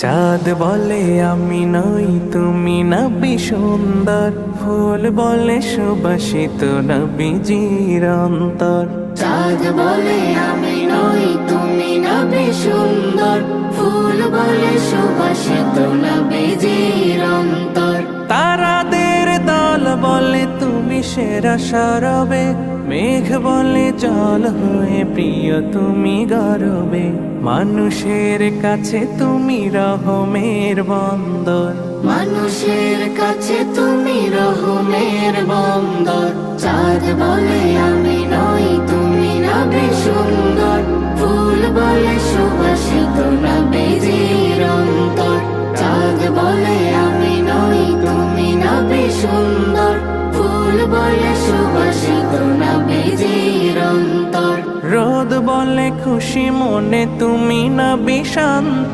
চাঁদ বলে আমি নই তুমি নবী সুন্দর, ফুল বলে সুবাসিত নবীজির অন্তর। চাঁদ বলে আমি নই তুমি নবী সুন্দর, ফুল বলে সুবাসিত নবীজির অন্তর। তারাদের দল বলে তুমি সেরা সরবে, মেঘ বলে জল হয়ে প্রিয় তুমি গরবে। মানুষের কাছে তুমি রহমের বন্দর, মানুষের কাছে তুমি রহমের বন্দর। চাঁদ বলে আমি নই তুমি নবী সুন্দর, ফুল বলে সুবাসিত নবীজির অন্তর। চাঁদ বলে আমি নই তুমি নবী সুন্দর, ফুল বলে সুবাসিত নবীজির অন্তর। রোদ বলে খুশি মনে তুমি নবী শান্তি,